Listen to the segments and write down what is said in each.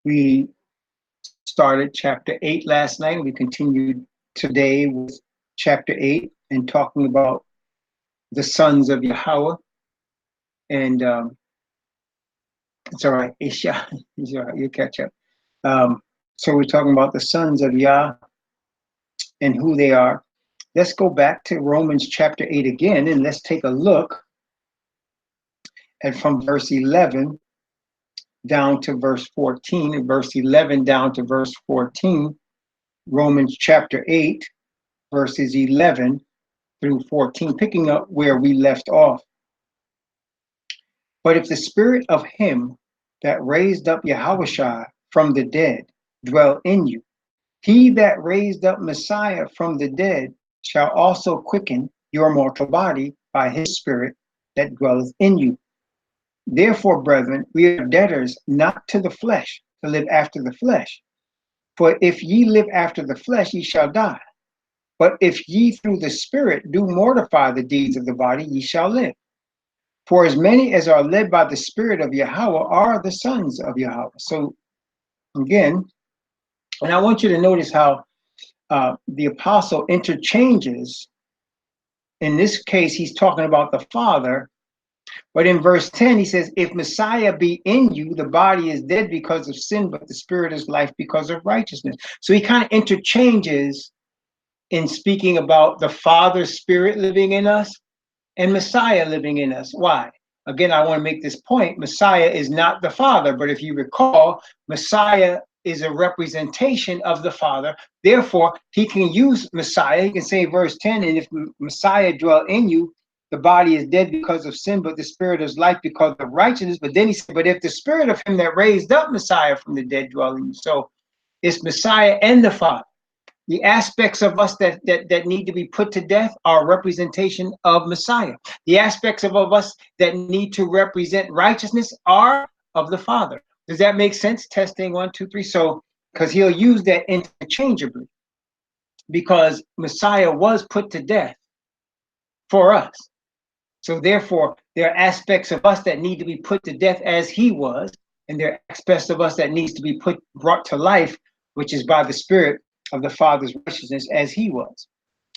We started chapter 8 last night. We continued today with chapter 8 and talking about the sons of Yahweh. And it's all right, Isha. It's all right, you'll catch up. So we're talking about the sons of Yah and who they are. Let's go back to Romans chapter 8 again, and let's take a look at from verse 11 down to verse 14, and verse 11 down to verse 14, Romans chapter 8, verses 11 through 14, picking up where we left off. But if the spirit of him that raised up Yahushua from the dead dwell in you, he that raised up Messiah from the dead shall also quicken your mortal body by his spirit that dwelleth in you. Therefore, brethren, we are debtors not to the flesh, to live after the flesh. For if ye live after the flesh, ye shall die. But if ye through the Spirit do mortify the deeds of the body, ye shall live. For as many as are led by the Spirit of Yahweh are the sons of Yahweh. So again, and I want you to notice how the apostle interchanges. In this case, he's talking about the Father. But in verse 10, he says, if Messiah be in you, the body is dead because of sin, but the spirit is life because of righteousness. So he kind of interchanges in speaking about the Father's spirit living in us and Messiah living in us. Why? Again, I want to make this point. Messiah is not the Father, but if you recall, Messiah is a representation of the Father. Therefore, he can use Messiah. He can say verse 10, and if Messiah dwell in you, the body is dead because of sin, but the spirit is life because of righteousness. But then he said, but if the spirit of him that raised up Messiah from the dead dwell in you. So it's Messiah and the Father. The aspects of us that need to be put to death are a representation of Messiah. The aspects of us that need to represent righteousness are of the Father. Does that make sense? Testing 1, 2, 3. So, because he'll use that interchangeably, because Messiah was put to death for us. So therefore, there are aspects of us that need to be put to death as he was, and there are aspects of us that needs to be brought to life, which is by the Spirit of the Father's righteousness as he was.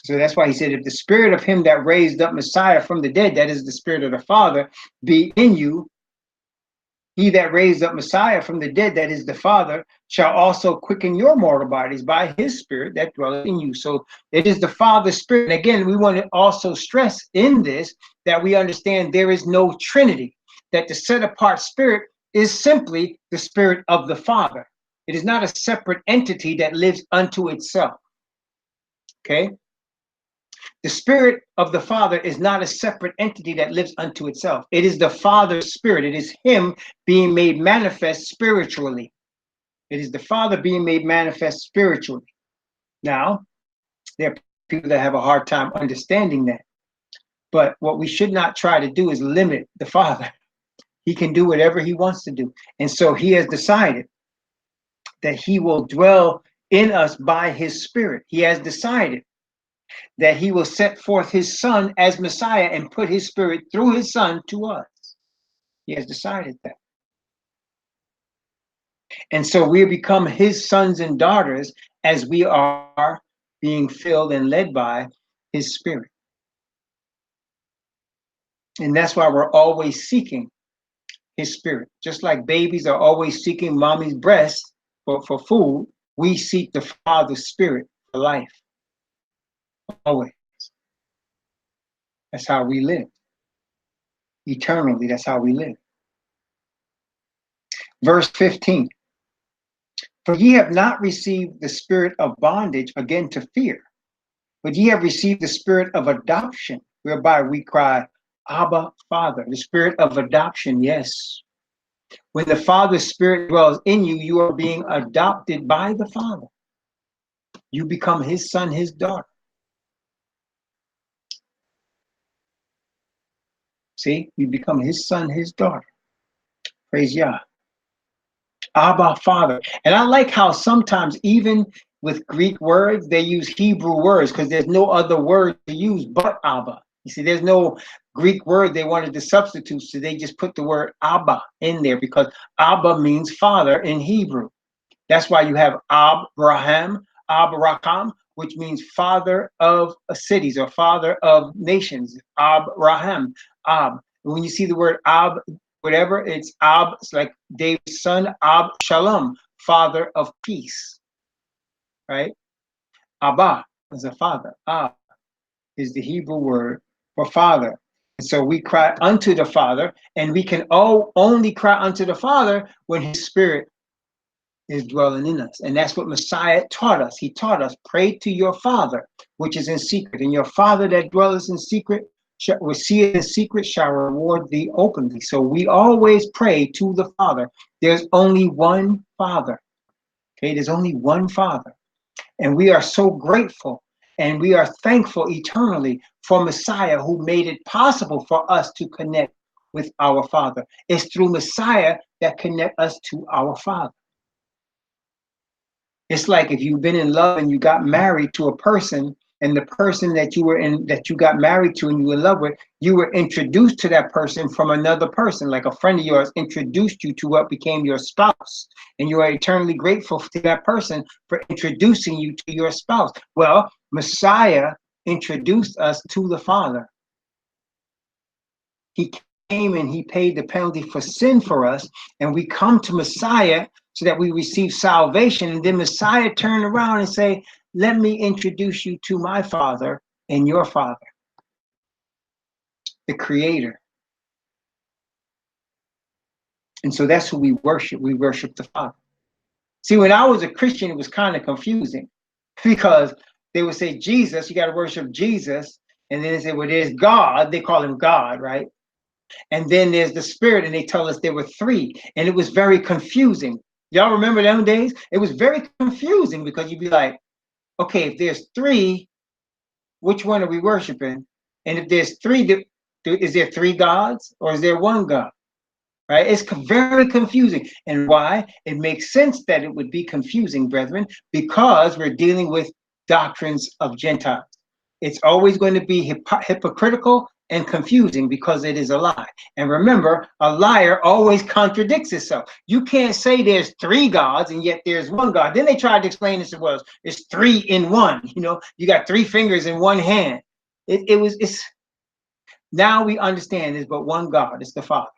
So that's why he said, if the spirit of him that raised up Messiah from the dead, that is the spirit of the Father, be in you, he that raised up Messiah from the dead, that is the Father, shall also quicken your mortal bodies by his spirit that dwelleth in you. So it is the Father's spirit. And again, we want to also stress in this that we understand there is no Trinity, that the set apart spirit is simply the spirit of the Father. It is not a separate entity that lives unto itself. Okay? The spirit of the Father is not a separate entity that lives unto itself. It is the Father's spirit. It is him being made manifest spiritually. It is the Father being made manifest spiritually. Now, there are people that have a hard time understanding that. But what we should not try to do is limit the Father. He can do whatever he wants to do. And so he has decided that he will dwell in us by his spirit. He has decided that he will set forth his son as Messiah and put his spirit through his son to us. He has decided that. And so we become his sons and daughters as we are being filled and led by his spirit. And that's why we're always seeking his spirit. Just like babies are always seeking mommy's breast for food, we seek the Father's spirit for life. Always. That's how we live. Eternally, that's how we live. Verse 15. For ye have not received the spirit of bondage again to fear, but ye have received the spirit of adoption, whereby we cry, Abba, Father. The spirit of adoption, yes. When the Father's spirit dwells in you, you are being adopted by the Father. You become his son, his daughter. See, you become his son, his daughter. Praise Yah. Abba, Father. And I like how sometimes even with Greek words, they use Hebrew words because there's no other word to use but Abba. You see, there's no Greek word they wanted to substitute, so they just put the word Abba in there because Abba means father in Hebrew. That's why you have Abraham, Abraham, which means father of cities or father of nations. Abraham, Ab. When you see the word Ab, whatever, it's Ab, it's like David's son, Ab Shalom, father of peace, right? Abba is a father. Ab is the Hebrew word for father. And so we cry unto the Father, and we can only cry unto the Father when his spirit is dwelling in us. And that's what Messiah taught us. He taught us, pray to your Father, which is in secret. And your Father that dwelleth in secret, will see it in secret, shall reward thee openly. So we always pray to the Father. There's only one Father. Okay, there's only one Father. And we are so grateful and we are thankful eternally for Messiah who made it possible for us to connect with our Father. It's through Messiah that connect us to our Father. It's like if you've been in love and you got married to a person, and the person that you got married to and you were in love with, you were introduced to that person from another person, like a friend of yours introduced you to what became your spouse, and you are eternally grateful to that person for introducing you to your spouse. Well, Messiah introduced us to the Father. He came and he paid the penalty for sin for us, and we come to Messiah so that we receive salvation. And then Messiah turned around and say, let me introduce you to my Father and your Father, the Creator. And so that's who we worship. We worship the Father. See, when I was a Christian, it was kind of confusing because they would say, Jesus, you got to worship Jesus. And then they say, well, there's God. They call him God, right? And then there's the Spirit, and they tell us there were three. And it was very confusing. Y'all remember them days? It was very confusing because you'd be like, okay, if there's three, which one are we worshiping? And if there's three, is there three gods or is there one God? Right? It's very confusing. And why? It makes sense that it would be confusing, brethren, because we're dealing with doctrines of Gentiles. It's always going to be hypocritical and confusing because it is a lie. And remember, a liar always contradicts itself. You can't say there's three gods and yet there's one God. Then they tried to explain this as well. It's three in one. You know, you got three fingers in one hand. It's now we understand there's but one God. It's the Father.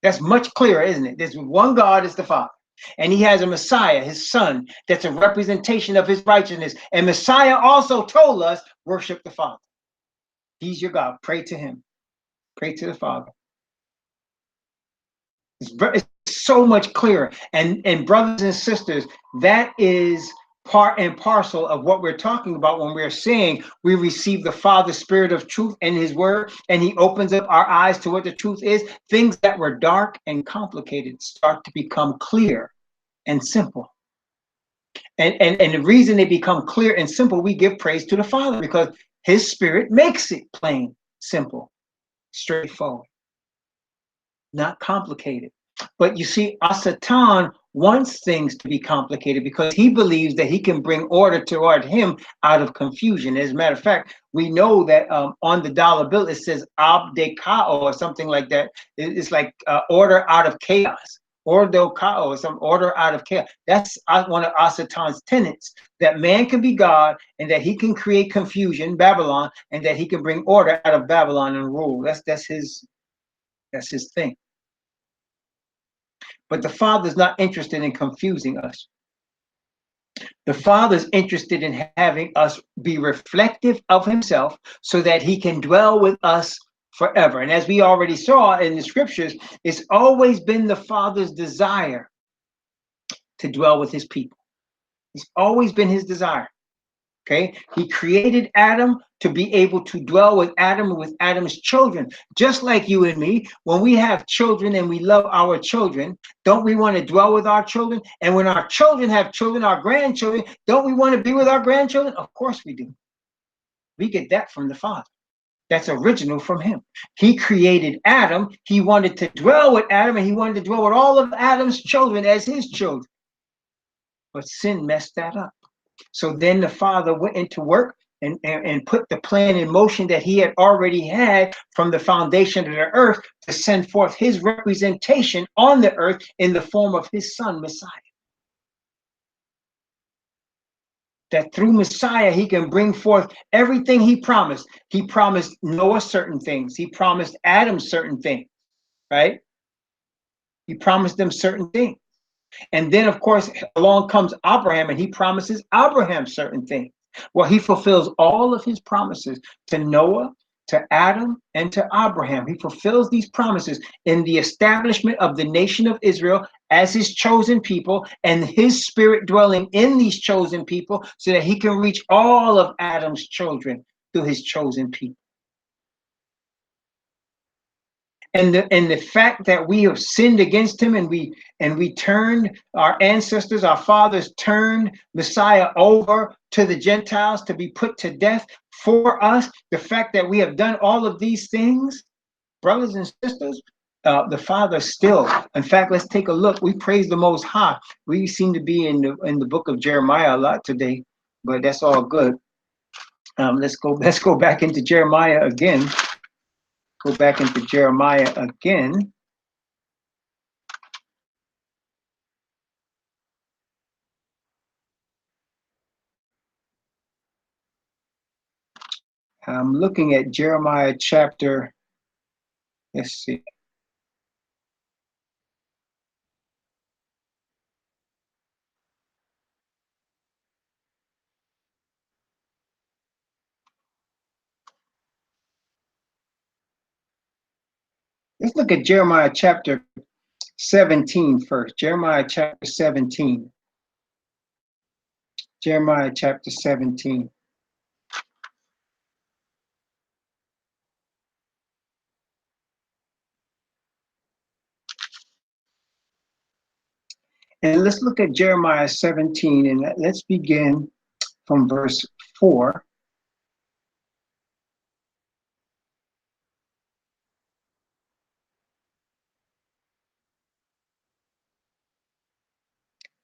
That's much clearer, isn't it? There's one God, is the Father. And he has a Messiah, his son, that's a representation of his righteousness. And Messiah also told us, worship the Father. He's your God. Pray to him. Pray to the Father. It's so much clearer. And brothers and sisters, that is part and parcel of what we're talking about when we're saying we receive the Father's Spirit of truth and his word, and he opens up our eyes to what the truth is. Things that were dark and complicated start to become clear and simple. And the reason they become clear and simple, we give praise to the Father because his Spirit makes it plain, simple, straightforward, not complicated. But you see, Satan wants things to be complicated because he believes that he can bring order toward him out of confusion. As a matter of fact, we know that on the dollar bill, it says abdekao or something like that. It's like order out of chaos. Ordo kao, some order out of chaos. That's one of Satan's tenets, that man can be God and that he can create confusion, Babylon, and that he can bring order out of Babylon and rule. That's his thing. But the Father's not interested in confusing us. The Father's interested in having us be reflective of himself so that he can dwell with us forever. And as we already saw in the scriptures, it's always been the Father's desire to dwell with his people. It's always been his desire. Okay, he created Adam to be able to dwell with Adam and with Adam's children, just like you and me. When we have children and we love our children, don't we want to dwell with our children? And when our children have children, our grandchildren, don't we want to be with our grandchildren? Of course we do. We get that from the Father. That's original from him. He created Adam. He wanted to dwell with Adam, and he wanted to dwell with all of Adam's children as his children. But sin messed that up. So then the Father went into work and put the plan in motion that he had already had from the foundation of the earth to send forth his representation on the earth in the form of his son, Messiah. That through Messiah, he can bring forth everything he promised. He promised Noah certain things. He promised Adam certain things, right? He promised them certain things. And then, of course, along comes Abraham, and he promises Abraham certain things. Well, he fulfills all of his promises to Noah, to Adam, and to Abraham. He fulfills these promises in the establishment of the nation of Israel as his chosen people, and his spirit dwelling in these chosen people so that he can reach all of Adam's children through his chosen people. And the fact that we have sinned against him, and we turned, our ancestors, our fathers turned Messiah over to the Gentiles to be put to death for us, the fact that we have done all of these things, brothers and sisters, the Father still, in fact, let's take a look. We praise the Most High. We seem to be in the book of Jeremiah a lot today, but that's all good. Let's go back into Jeremiah again. Go back into Jeremiah again. I'm looking at Jeremiah chapter, let's see. Let's look at Jeremiah chapter 17 first. Jeremiah chapter 17. Jeremiah chapter 17. And let's look at Jeremiah 17, and let's begin from verse 4.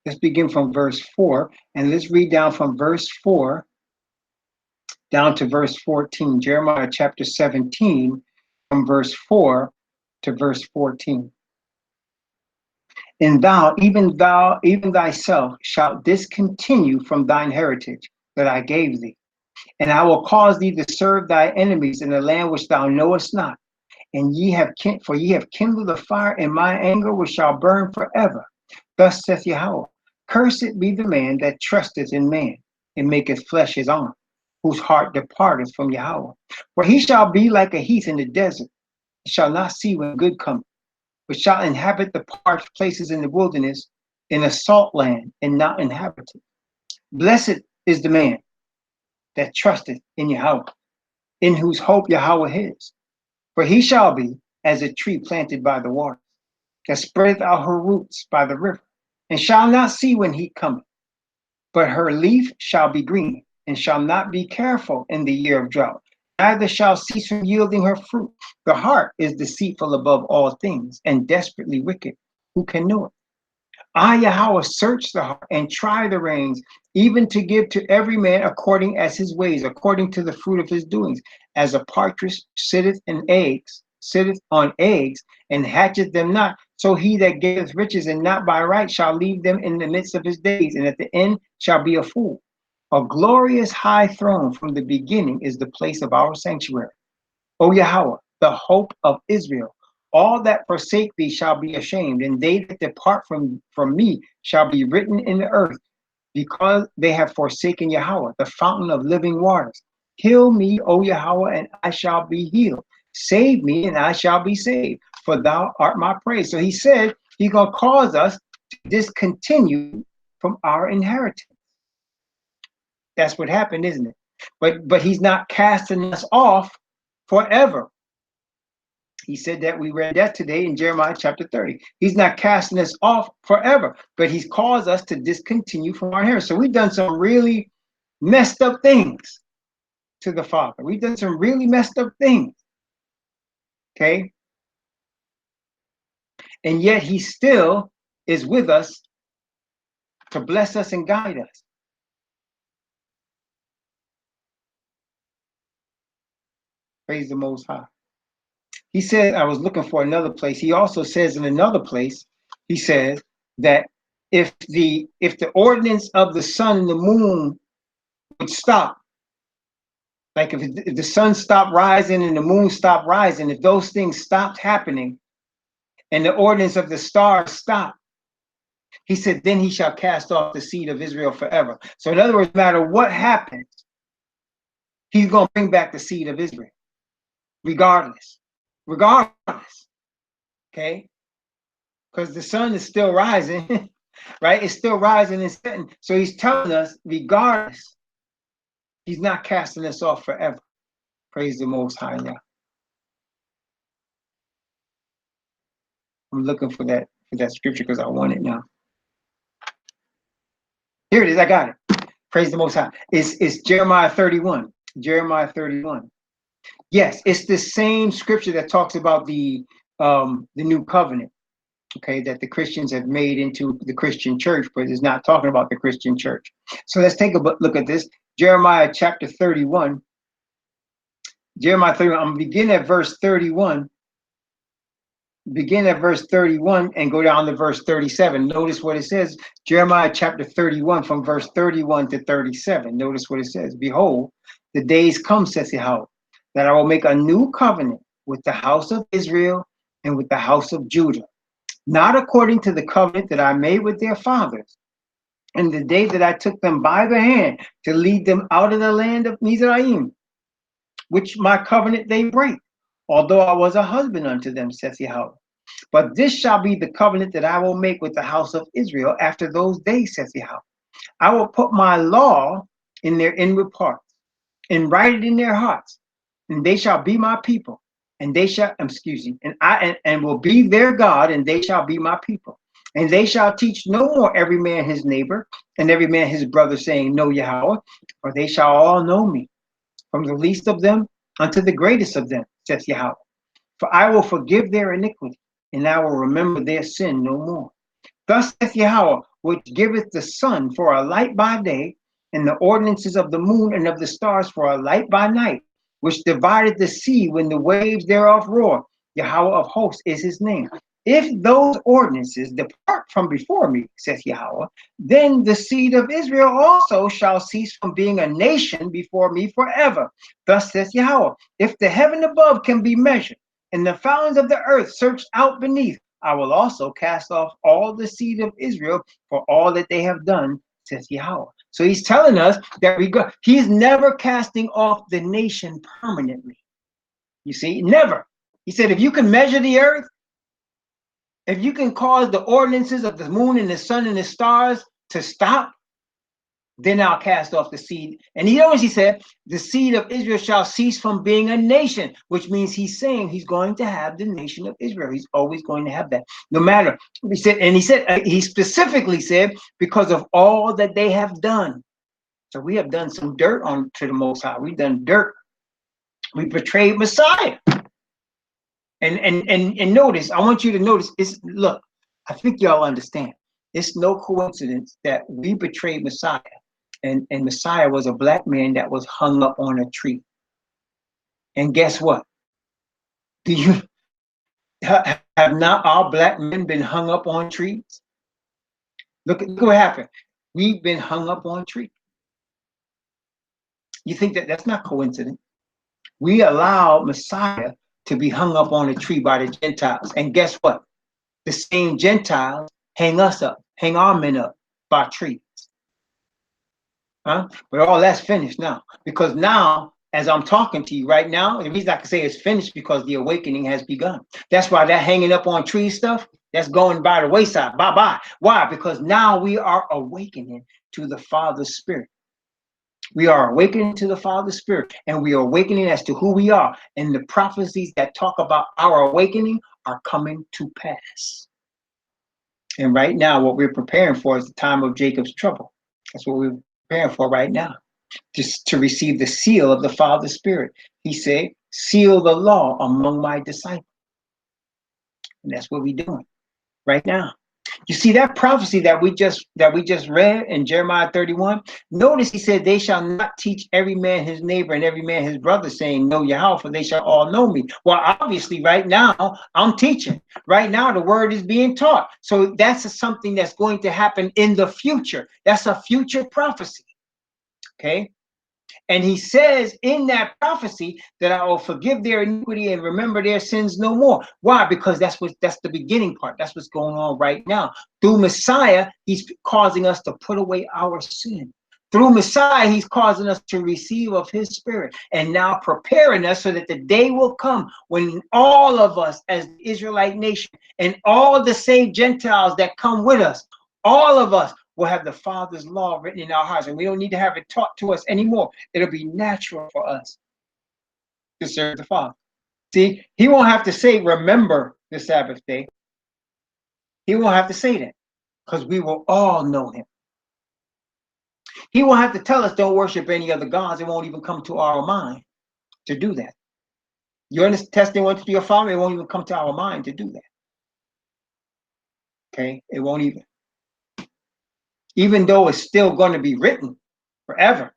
Let's begin from verse 4, and let's read down from verse 4 down to verse 14. Jeremiah chapter 17, from verse 4 to verse 14. And thou, even thyself, shalt discontinue from thine heritage that I gave thee. And I will cause thee to serve thy enemies in the land which thou knowest not. And ye have kindled a fire in my anger, which shall burn forever. Thus saith Yahweh, cursed be the man that trusteth in man, and maketh flesh his arm, whose heart departeth from Yahweh. For he shall be like a heath in the desert, and shall not see when good cometh, but shall inhabit the parched places in the wilderness, in a salt land, and not inhabited. Blessed is the man that trusteth in Yahweh, in whose hope Yahweh is. For he shall be as a tree planted by the water, that spreadeth out her roots by the river, and shall not see when heat cometh, but her leaf shall be green, and shall not be careful in the year of drought, neither shall cease from yielding her fruit. The heart is deceitful above all things, and desperately wicked. Who can know it? I, Yahweh, search the heart and try the reins, even to give to every man according as his ways, according to the fruit of his doings. As a partridge sitteth on eggs, and hatcheth them not, so he that giveth riches and not by right shall leave them in the midst of his days, and at the end shall be a fool. A glorious high throne from the beginning is the place of our sanctuary. O Yahweh, the hope of Israel. All that forsake thee shall be ashamed, and they that depart from me shall be written in the earth, because they have forsaken Yahweh, the fountain of living waters. Heal me, O Yahweh, and I shall be healed. Save me, and I shall be saved, for thou art my praise. So he said he's going to cause us to discontinue from our inheritance. That's what happened, isn't it? But he's not casting us off forever. He said that, we read that today in Jeremiah chapter 30. He's not casting us off forever, but he's caused us to discontinue from our inheritance. So we've done some really messed up things to the Father. We've done some really messed up things. Okay? And yet he still is with us to bless us and guide us. Praise the Most High. He said, I was looking for another place. He also says in another place, he says that if the ordinance of the sun and the moon would stop, like if the sun stopped rising and the moon stopped rising, if those things stopped happening and the ordinance of the stars stopped, he said, then he shall cast off the seed of Israel forever. So in other words, no matter what happens, he's going to bring back the seed of Israel, regardless. Okay? Because the sun is still rising, right? It's still rising and setting. So he's telling us, regardless, he's not casting us off forever. Praise the Most High. Yeah. I'm looking for that scripture because I want it now. Here it is. I got it. Praise the Most High. It's Jeremiah 31. Jeremiah 31. Yes, it's the same scripture that talks about the new covenant. Okay, that the Christians have made into the Christian church, but it's not talking about the Christian church. So let's take a look at this. Jeremiah chapter 31. Jeremiah 31. I'm going to begin at verse 31. Begin at verse 31 and go down to verse 37. Notice what it says. Jeremiah chapter 31 from verse 31 to 37. Notice what it says. Behold, the days come, says Yahweh, that I will make a new covenant with the house of Israel and with the house of Judah, not according to the covenant that I made with their fathers, and the day that I took them by the hand to lead them out of the land of Mizraim, which my covenant they break, although I was a husband unto them, saith Yahweh. But this shall be the covenant that I will make with the house of Israel after those days, saith Yahweh. I will put my law in their inward parts, and write it in their hearts, and they shall be my people. And they shall, and will be their God, and they shall be my people. And they shall teach no more every man his neighbor, and every man his brother, saying, Know Yahweh, for they shall all know me, from the least of them unto the greatest of them, saith Yahweh. For I will forgive their iniquity, and I will remember their sin no more. Thus saith Yahweh, which giveth the sun for a light by day, and the ordinances of the moon and of the stars for a light by night, which divided the sea when the waves thereof roar. Yahweh of hosts is his name. If those ordinances depart from before me, saith Yahweh, then the seed of Israel also shall cease from being a nation before me forever. Thus saith Yahweh, if the heaven above can be measured, and the fountains of the earth searched out beneath, I will also cast off all the seed of Israel for all that they have done, says Yahweh. So he's telling us that he's never casting off the nation permanently. You see, never. He said, if you can measure the earth, if you can cause the ordinances of the moon and the sun and the stars to stop, then I'll cast off the seed. And he said, the seed of Israel shall cease from being a nation, which means he's saying he's going to have the nation of Israel. He's always going to have that, no matter. He specifically said, because of all that they have done. So we have done some dirt to the Most High. We've done dirt. We betrayed Messiah. And notice, I want you to notice, look, I think y'all understand. It's no coincidence that we betrayed Messiah. And Messiah was a black man that was hung up on a tree. And guess what? Do you have not our black men been hung up on trees? Look what happened. We've been hung up on trees. You think that's not coincidence? We allowed Messiah to be hung up on a tree by the Gentiles. And guess what? The same Gentiles hang our men up by trees. Huh? But all that's finished now. Because now, as I'm talking to you right now, the reason I can say it's finished because the awakening has begun. That's why that hanging up on tree stuff, that's going by the wayside. Bye-bye. Why? Because now we are awakening to the Father's Spirit. We are awakening to the Father's Spirit, and we are awakening as to who we are. And the prophecies that talk about our awakening are coming to pass. And right now, what we're preparing for is the time of Jacob's trouble. That's what we're preparing for right now, just to receive the seal of the Father's Spirit. He said, seal the law among my disciples. And that's what we're doing right now. You see that prophecy that we just read in Jeremiah 31. Notice he said, "They shall not teach every man his neighbor and every man his brother, saying, Know Yahweh, for they shall all know me." Well, obviously, right now I'm teaching. Right now, the word is being taught. So that's something that's going to happen in the future. That's a future prophecy. Okay. And he says in that prophecy that I will forgive their iniquity and remember their sins no more. Why? Because that's the beginning part. That's what's going on right now. Through Messiah, he's causing us to put away our sin. Through Messiah, he's causing us to receive of his spirit and now preparing us so that the day will come when all of us as the Israelite nation and all the saved Gentiles that come with us, all of us will have the Father's law written in our hearts, and we don't need to have it taught to us anymore. It'll be natural for us to serve the Father. See, he won't have to say, remember the Sabbath day. He won't have to say that because we will all know him. He won't have to tell us don't worship any other gods. It won't even come to our mind to do that. You're in this testing one to your Father, it won't even come to our mind to do that. Okay, it won't even though it's still going to be written forever.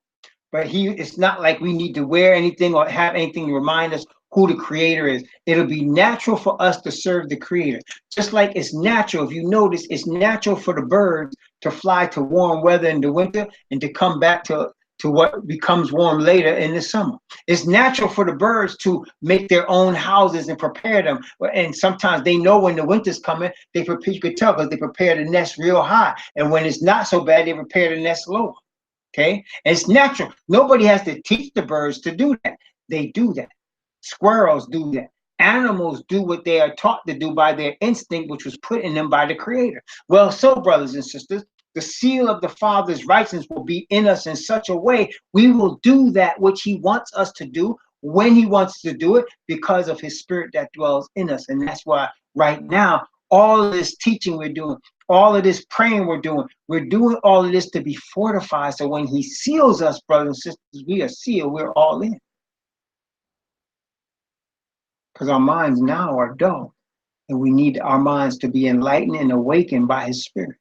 But it's not like we need to wear anything or have anything to remind us who the creator is. It'll be natural for us to serve the creator. Just like it's natural, if you notice, it's natural for the birds to fly to warm weather in the winter and to come back to what becomes warm later in the summer. It's natural for the birds to make their own houses and prepare them. And sometimes they know when the winter's coming, you could tell because they prepare the nest real high. And when it's not so bad, they prepare the nest lower. Okay, and it's natural. Nobody has to teach the birds to do that. They do that. Squirrels do that. Animals do what they are taught to do by their instinct, which was put in them by the Creator. Well, so brothers and sisters, the seal of the Father's righteousness will be in us in such a way we will do that which he wants us to do when he wants to do it because of his spirit that dwells in us. And that's why right now, all of this teaching we're doing, all of this praying we're doing all of this to be fortified. So when he seals us, brothers and sisters, we are sealed, we're all in. Because our minds now are dull. And we need our minds to be enlightened and awakened by his spirit.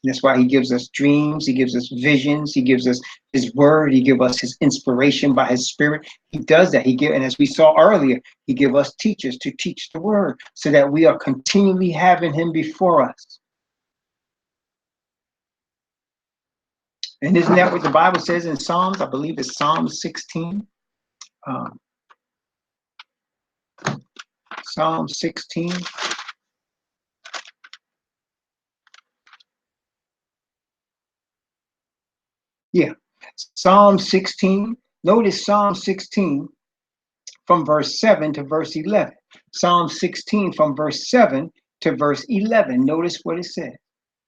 And that's why he gives us dreams, he gives us visions, he gives us his word, he gives us his inspiration by his spirit. He does that. And as we saw earlier, he gives us teachers to teach the word so that we are continually having him before us. And isn't that what the Bible says in Psalms? I believe it's Psalm 16. Psalm 16. Yeah, Psalm 16. Notice Psalm 16 from verse 7 to verse 11. Psalm 16 from verse 7 to verse 11. Notice what it says.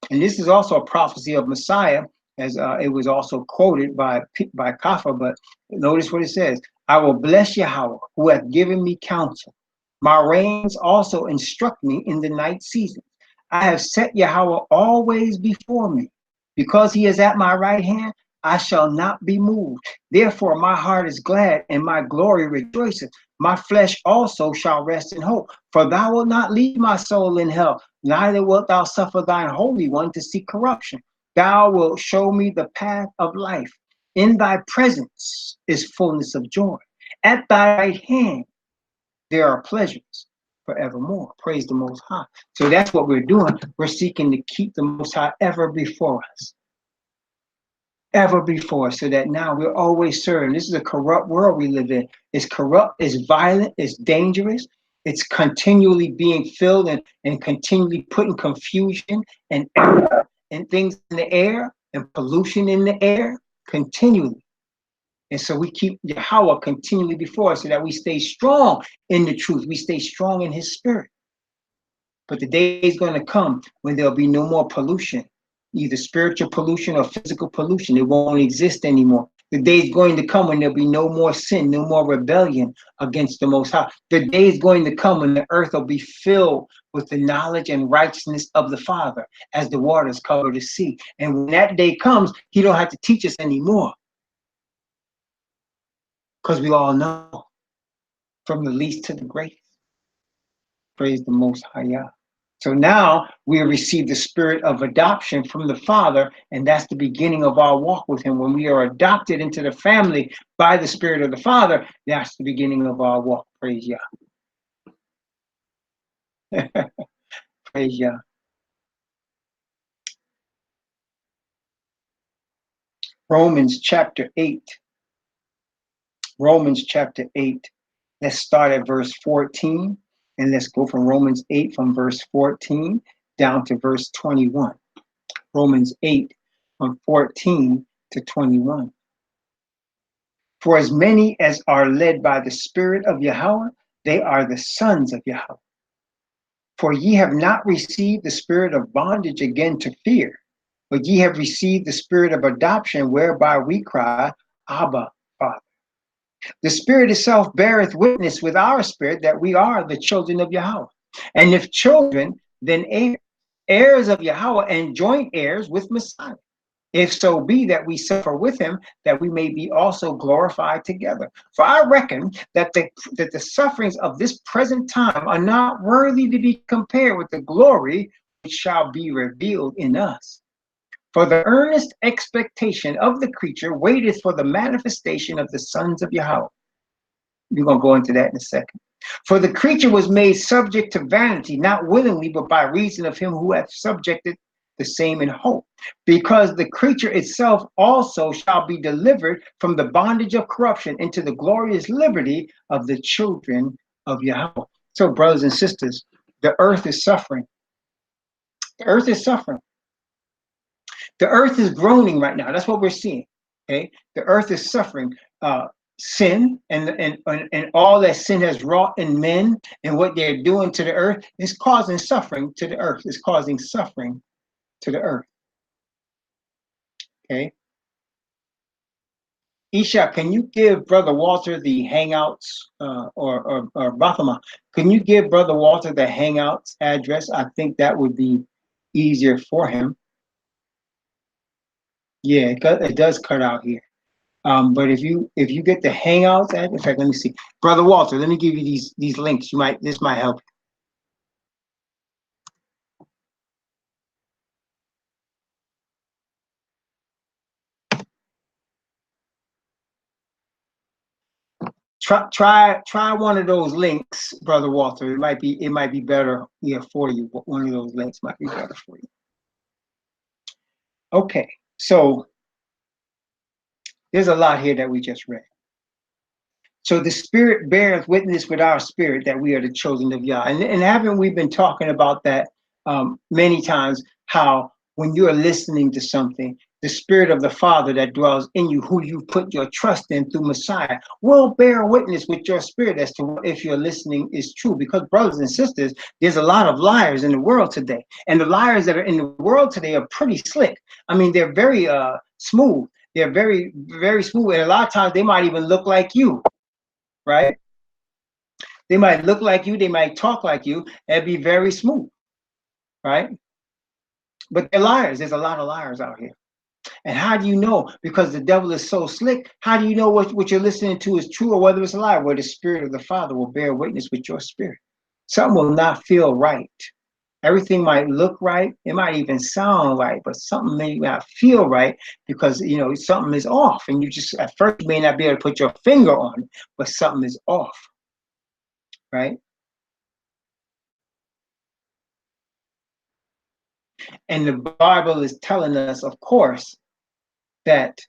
And this is also a prophecy of Messiah, as it was also quoted by Kaffa, but notice what it says. I will bless Yahweh, who hath given me counsel. My reins also instruct me in the night season. I have set Yahweh always before me. Because he is at my right hand, I shall not be moved. Therefore my heart is glad and my glory rejoiceth. My flesh also shall rest in hope. For thou wilt not leave my soul in hell, neither wilt thou suffer thine Holy One to see corruption. Thou wilt show me the path of life. In thy presence is fullness of joy. At thy right hand there are pleasures forevermore. Praise the Most High. So that's what we're doing. We're seeking to keep the Most High ever before us. Ever before, so that now we're always serving. This is a corrupt world we live in. It's corrupt, it's violent, it's dangerous. It's continually being filled and continually putting confusion and error and things in the air and pollution in the air continually. And so we keep Yahweh continually before us so that we stay strong in the truth. We stay strong in his spirit. But the day is going to come when there'll be no more pollution, either spiritual pollution or physical pollution. It won't exist anymore. The day is going to come when there'll be no more sin, no more rebellion against the Most High. The day is going to come when the earth will be filled with the knowledge and righteousness of the Father as the waters cover the sea. And when that day comes, he don't have to teach us anymore. Because we all know, from the least to the greatest. Praise the Most High. So now we receive the spirit of adoption from the Father, and that's the beginning of our walk with Him. When we are adopted into the family by the Spirit of the Father, that's the beginning of our walk. Praise Yah. Praise Yah. Romans chapter 8. Romans chapter 8. Let's start at verse 14, and let's go from Romans 8 from verse 14 down to verse 21. Romans 8 from 14 to 21. For as many as are led by the Spirit of Yahweh, they are the sons of Yahweh. For ye have not received the spirit of bondage again to fear, but ye have received the spirit of adoption, whereby we cry, Abba, Father. The Spirit itself beareth witness with our spirit that we are the children of Yahweh. And if children, then heirs, heirs of Yahweh, and joint heirs with Messiah. If so be that we suffer with him, that we may be also glorified together. For I reckon that the sufferings of this present time are not worthy to be compared with the glory which shall be revealed in us. For the earnest expectation of the creature waiteth for the manifestation of the sons of Yahweh. We're going to go into that in a second. For the creature was made subject to vanity, not willingly, but by reason of him who hath subjected the same in hope, because the creature itself also shall be delivered from the bondage of corruption into the glorious liberty of the children of Yahweh. So, brothers and sisters, the earth is suffering. The earth is suffering. The earth is groaning right now. That's what we're seeing. Okay, the earth is suffering. Sin and all that sin has wrought in men and what they're doing to the earth is causing suffering to the earth. It's causing suffering to the earth. Okay. Isha, can you give Brother Walter the Hangouts or Bathama? Can you give Brother Walter the Hangouts address? I think that would be easier for him. Yeah, it does cut out here. But if you get the Hangouts, in fact, let me see, Brother Walter. Let me give you these links. This might help. Try one of those links, Brother Walter. It might be better here for you. One of those links might be better for you. Okay, so there's a lot here that we just read. So the Spirit beareth witness with our spirit that we are the children of Yah. And haven't we been talking about that many times, how when you are listening to something, the Spirit of the Father that dwells in you, who you put your trust in through Messiah, will bear witness with your spirit as to if your listening is true. Because, brothers and sisters, there's a lot of liars in the world today. And the liars that are in the world today are pretty slick. I mean, they're very smooth. They're very, very smooth. And a lot of times they might even look like you. Right? They might look like you, they might talk like you, and be very smooth, right? But they're liars. There's a lot of liars out here. And how do you know? Because the devil is so slick. How do you know what you're listening to is true or whether it's a lie? Where the Spirit of the Father will bear witness with your spirit. Something will not feel right. Everything might look right. It might even sound right, but something may not feel right because, something is off. And you just, at first, you may not be able to put your finger on it, but something is off. Right? And the Bible is telling us, of course, that,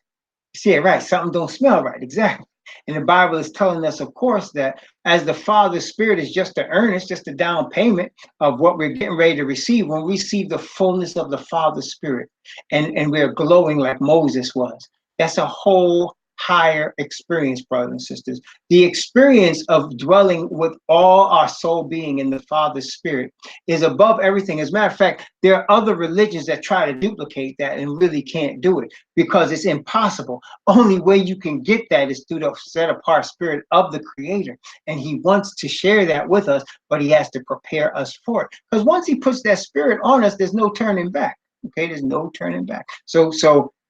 see it right, something don't smell right, exactly. And the Bible is telling us, of course, that as the Father's Spirit is just the earnest, just the down payment of what we're getting ready to receive, when we receive the fullness of the Father's Spirit, and we're glowing like Moses was, that's a whole higher experience, brothers and sisters. The experience of dwelling with all our soul being in the Father's Spirit is above everything. As a matter of fact, there are other religions that try to duplicate that and really can't do it because it's impossible. Only way you can get that is through the set apart spirit of the Creator. And he wants to share that with us, but he has to prepare us for it. Because once he puts that spirit on us, there's no turning back. Okay, there's no turning back. So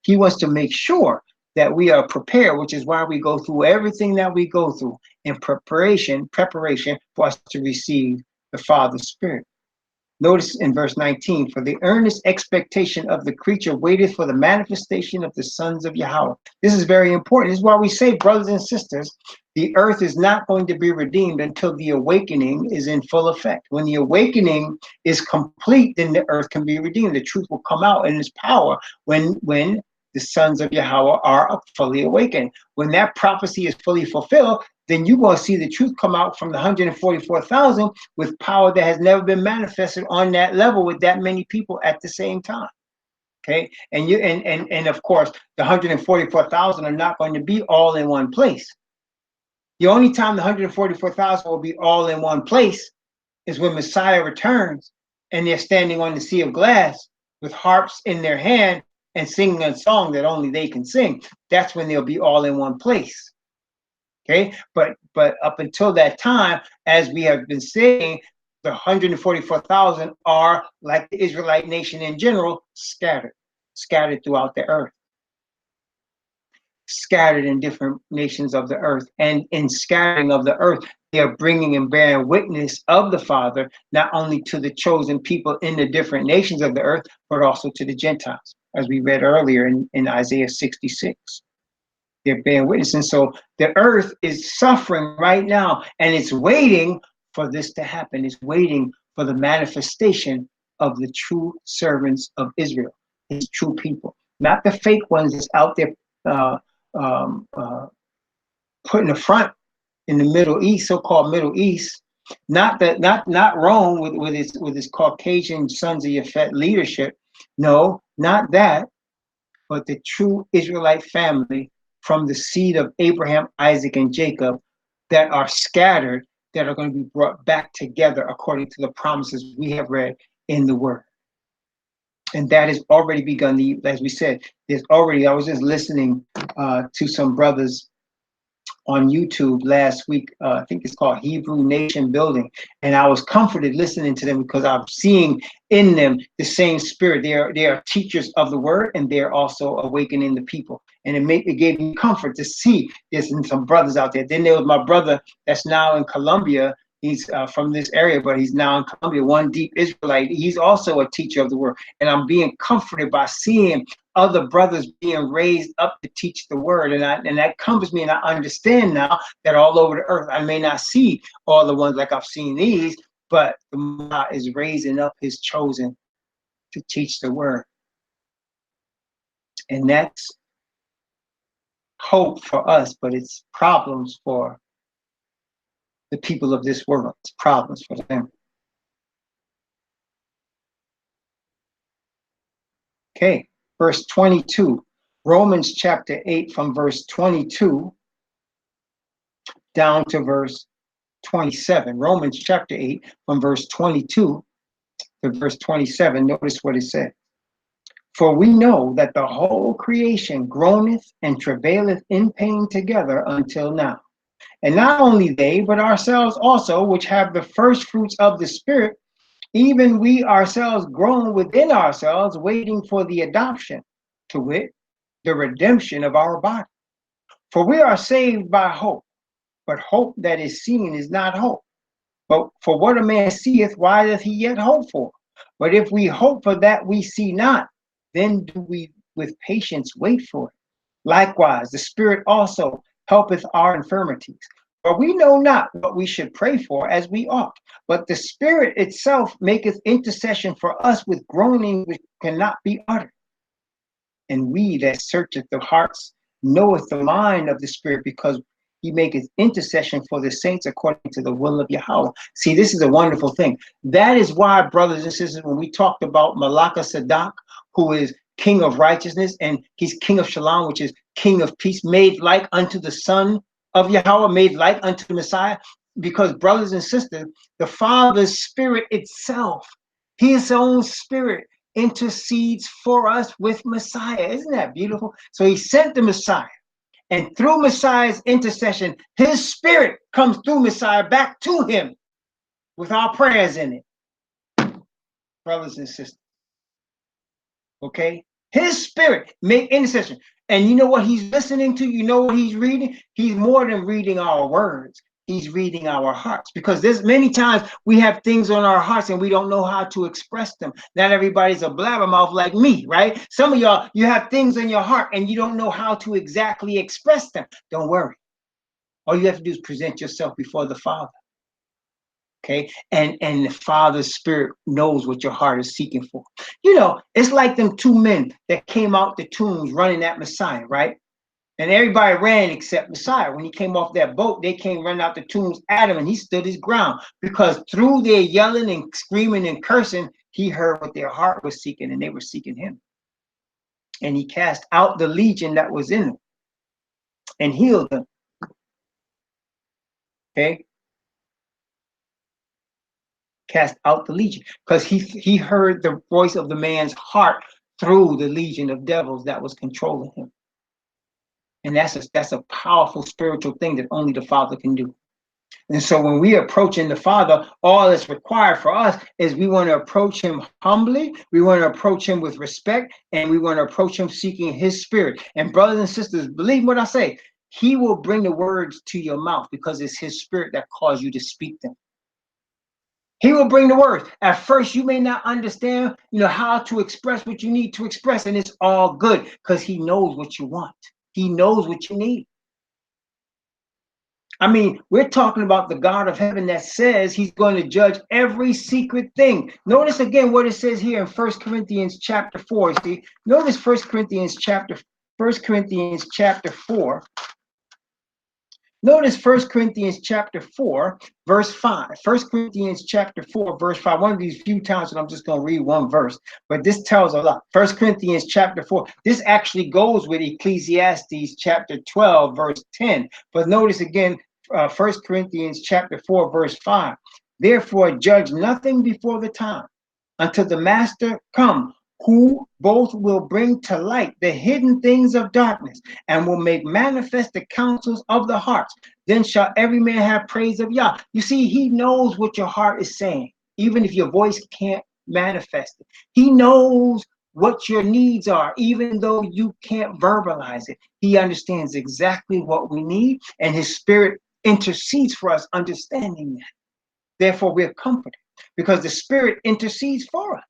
he wants to make sure that we are prepared, which is why we go through everything that we go through in preparation for us to receive the Father's Spirit. Notice in verse 19, for the earnest expectation of the creature waiteth for the manifestation of the sons of Yahweh. This is very important. This is why we say, brothers and sisters, the earth is not going to be redeemed until the awakening is in full effect. When the awakening is complete, then the earth can be redeemed. The truth will come out in its power when the sons of Yahweh are fully awakened. When that prophecy is fully fulfilled, then you're going to see the truth come out from the 144,000 with power that has never been manifested on that level with that many people at the same time. Okay, and of course, the 144,000 are not going to be all in one place. The only time the 144,000 will be all in one place is when Messiah returns and they're standing on the sea of glass with harps in their hand and singing a song that only they can sing. That's when they'll be all in one place. Okay, but up until that time, as we have been saying, the 144,000 are, like the Israelite nation in general, scattered throughout the earth, scattered in different nations of the earth. And in scattering of the earth, they are bringing and bearing witness of the Father, not only to the chosen people in the different nations of the earth, but also to the Gentiles, as we read earlier in Isaiah 66. They're bearing witness. And so the earth is suffering right now, and it's waiting for this to happen. It's waiting for the manifestation of the true servants of Israel, his true people, not the fake ones that's out there putting a front in the Middle East, so-called Middle East. Not Rome with its Caucasian sons of Yafet leadership. No, not that, but the true Israelite family from the seed of Abraham, Isaac, and Jacob that are scattered, that are going to be brought back together according to the promises we have read in the Word. And that has already begun. As we said, there's already, I was just listening to some brothers on YouTube last week. I think it's called Hebrew Nation Building. And I was comforted listening to them because I'm seeing in them the same spirit. They are teachers of the word, and they're also awakening the people. And it gave me comfort to see there's some brothers out there. Then there was my brother that's now in Colombia. He's from this area, but he's now in Colombia, One Deep Israelite. He's also a teacher of the word. And I'm being comforted by seeing other brothers being raised up to teach the word. And that comforts me, and I understand now that all over the earth, I may not see all the ones like I've seen these, but the Mullah is raising up his chosen to teach the word. And that's hope for us, but it's problems for the people of this world. It's problems for them. Okay, verse 22, Romans chapter 8 from verse 22 down to verse 27. Romans chapter 8 from verse 22 to verse 27. Notice what it said. For we know that the whole creation groaneth and travaileth in pain together until now. And not only they, but ourselves also, which have the first fruits of the Spirit, even we ourselves groan within ourselves, waiting for the adoption, to wit, the redemption of our body. For we are saved by hope, but hope that is seen is not hope. But for what a man seeth, why doth he yet hope for? But if we hope for that we see not, then do we with patience wait for it. Likewise, the Spirit also helpeth our infirmities. For we know not what we should pray for as we ought, but the Spirit itself maketh intercession for us with groaning which cannot be uttered. And we that searcheth the hearts knoweth the mind of the Spirit, because he maketh intercession for the saints according to the will of Yahweh. See, this is a wonderful thing. That is why, brothers and sisters, when we talked about Malaka Sadak, who is King of righteousness, and he's King of Shalom, which is King of peace, made like unto the Son of Yahweh, made like unto the Messiah, because, brothers and sisters, the Father's Spirit itself, his own Spirit, intercedes for us with Messiah. Isn't that beautiful? So he sent the Messiah. And through Messiah's intercession, his Spirit comes through Messiah back to him with our prayers in it, brothers and sisters. Okay? His Spirit make intercession. And you know what he's listening to? You know what he's reading? He's more than reading our words. He's reading our hearts, because there's many times we have things on our hearts and we don't know how to express them. Not everybody's a blabbermouth like me, right? Some of y'all, you have things in your heart and you don't know how to exactly express them. Don't worry. All you have to do is present yourself before the Father. Okay, and the Father's Spirit knows what your heart is seeking for. You know, it's like them two men that came out the tombs running at Messiah, right? And everybody ran except Messiah. When he came off that boat, they came running out the tombs at him, and he stood his ground, because through their yelling and screaming and cursing, he heard what their heart was seeking, and they were seeking him. And he cast out the legion that was in them and healed them. Okay? Cast out the legion, because he heard the voice of the man's heart through the legion of devils that was controlling him. And that's a powerful spiritual thing that only the Father can do. And so when we approaching the Father, all that's required for us is we want to approach him humbly, we want to approach him with respect, and we want to approach him seeking his Spirit. And brothers and sisters, believe what I say, he will bring the words to your mouth, because it's his Spirit that calls you to speak them. He will bring the words. At first, you may not understand, how to express what you need to express, and it's all good, because he knows what you want. He knows what you need. I mean, we're talking about the God of heaven that says he's going to judge every secret thing. Notice again what it says here in 1 Corinthians chapter 4. See, notice 1 Corinthians chapter 4. Notice 1 Corinthians chapter 4, verse 5. 1 Corinthians chapter 4, verse 5. One of these few times that I'm just going to read one verse, but this tells a lot. 1 Corinthians chapter 4. This actually goes with Ecclesiastes chapter 12, verse 10. But notice again, 1 Corinthians chapter 4, verse 5. Therefore, judge nothing before the time, until the master come, who both will bring to light the hidden things of darkness, and will make manifest the counsels of the hearts. Then shall every man have praise of Yah. You see, he knows what your heart is saying, even if your voice can't manifest it. He knows what your needs are, even though you can't verbalize it. He understands exactly what we need, and his Spirit intercedes for us, understanding that. Therefore, we're comforted, because the Spirit intercedes for us.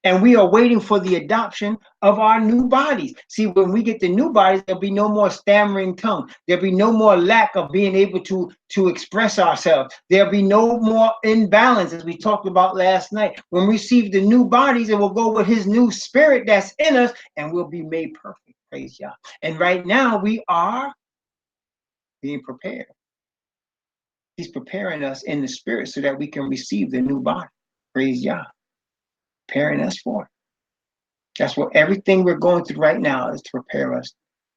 And we are waiting for the adoption of our new bodies. See, when we get the new bodies, there'll be no more stammering tongue. There'll be no more lack of being able to express ourselves. There'll be no more imbalance, as we talked about last night. When we receive the new bodies, it will go with his new Spirit that's in us, and we'll be made perfect. Praise Yah. And right now, we are being prepared. He's preparing us in the Spirit so that we can receive the new body. Praise Yah. Preparing us for it. That's what everything we're going through right now is, to prepare us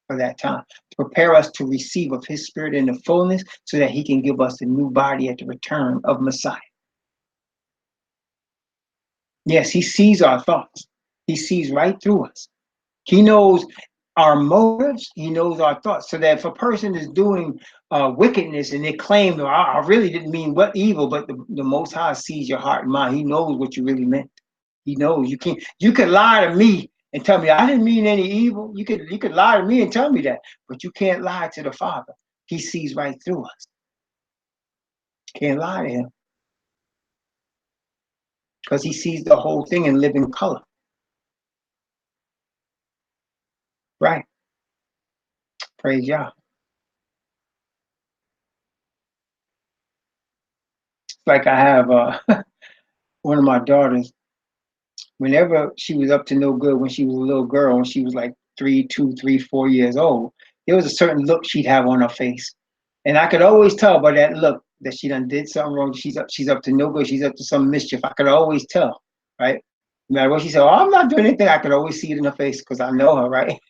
for that time, to prepare us to receive of his Spirit in the fullness, so that he can give us a new body at the return of Messiah. Yes, he sees our thoughts. He sees right through us. He knows our motives. He knows our thoughts. So that if a person is doing wickedness and they claim, "Oh, I really didn't mean what evil," but the Most High sees your heart and mind. He knows what you really meant. He knows. You could lie to me and tell me I didn't mean any evil. You could lie to me and tell me that, but you can't lie to the Father. He sees right through us. Can't lie to him, because he sees the whole thing in living color. Right. Praise Yah. Like I have one of my daughters. Whenever she was up to no good, when she was a little girl, when she was like 2, 3, 4 years old, there was a certain look she'd have on her face, and I could always tell by that look that she done did something wrong. She's up to no good. She's up to some mischief. I could always tell, right? No matter what she said, "Oh, I'm not doing anything," I could always see it in her face, because I know her, right?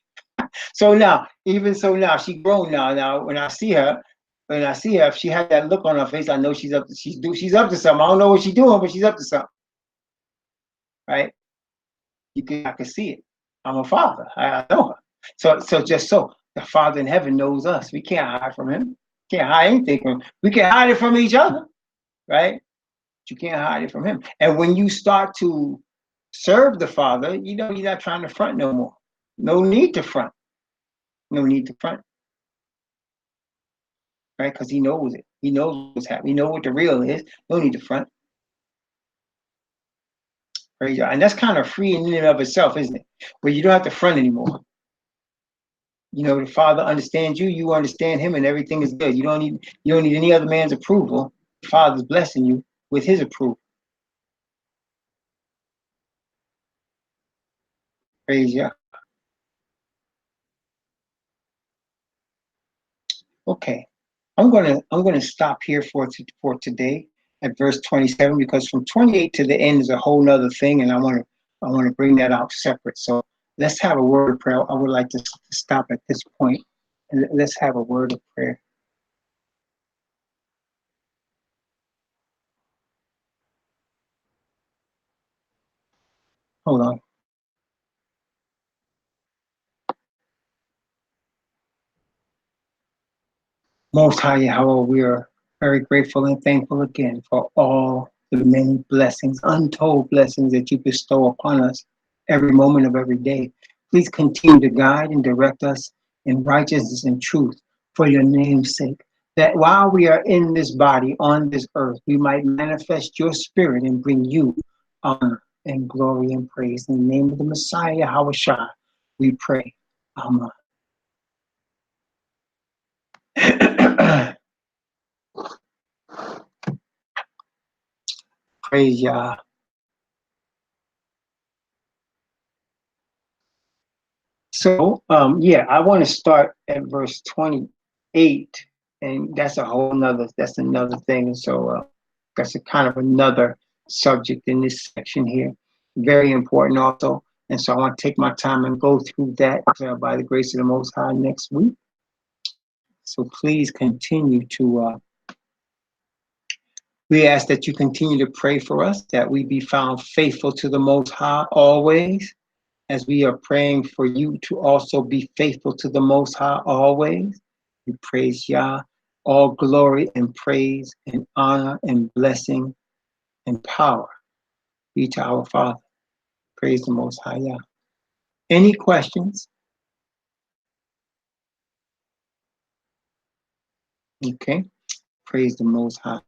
So now, she's grown now. Now, when I see her, if she had that look on her face, I know she's up to something. I don't know what she's doing, but she's up to something, right? I can see it. I'm a father. I know her. So just so the Father in heaven knows us. We can't hide from him. Can't hide anything from him. We can hide it from each other, right? But you can't hide it from him. And when you start to serve the Father, you're not trying to front no more. No need to front. No need to front. Right? Because he knows it. He knows what's happening. He knows what the real is. No need to front. Praise God. And that's kind of free in and of itself, isn't it? Where you don't have to front anymore. You know, the Father understands you, you understand him, and everything is good. You don't need any other man's approval. The Father's blessing you with his approval. Praise God. Okay. I'm gonna stop here for today at verse 27, because from 28 to the end is a whole nother thing, and I wanna bring that out separate. So let's have a word of prayer. I would like to stop at this point, and let's have a word of prayer. Hold on. Most High Yahweh, we are very grateful and thankful again for all the many blessings, untold blessings that you bestow upon us every moment of every day. Please continue to guide and direct us in righteousness and truth for your name's sake, that while we are in this body on this earth, we might manifest your spirit and bring you honor and glory and praise. In the name of the Messiah, Yahweh Shai, we pray. Amen. Praise Yah. So, yeah, I want to start at verse 28, and that's another thing. And so, that's a kind of another subject in this section here, very important also. And so I want to take my time and go through that by the grace of the Most High next week. So please continue to, we ask that you continue to pray for us, that we be found faithful to the Most High always, as we are praying for you to also be faithful to the Most High always. We praise Yah. All glory and praise and honor and blessing and power be to our Father. Praise the Most High Yah. Any questions? Okay. Praise the Most High.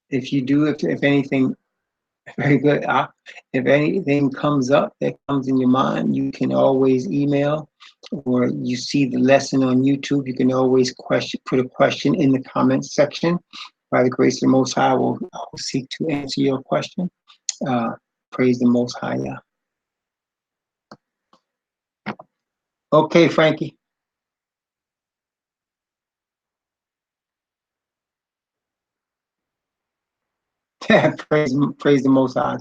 If you do, if anything, very good. If anything comes up that comes in your mind, you can always email, or you see the lesson on YouTube, you can always put a question in the comments section. By the grace of the Most High, I will seek to answer your question. Praise the Most High. Yeah. Okay, Frankie. praise the Most High,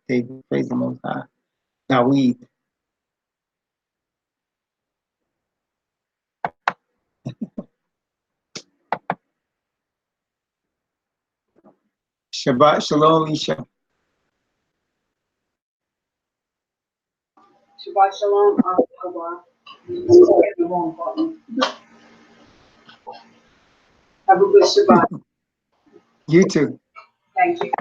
David. Praise the Most High. Now we. Shabbat Shalom, Isha. Shabbat Shalom. Have a good Shabbat. You too. Thank you.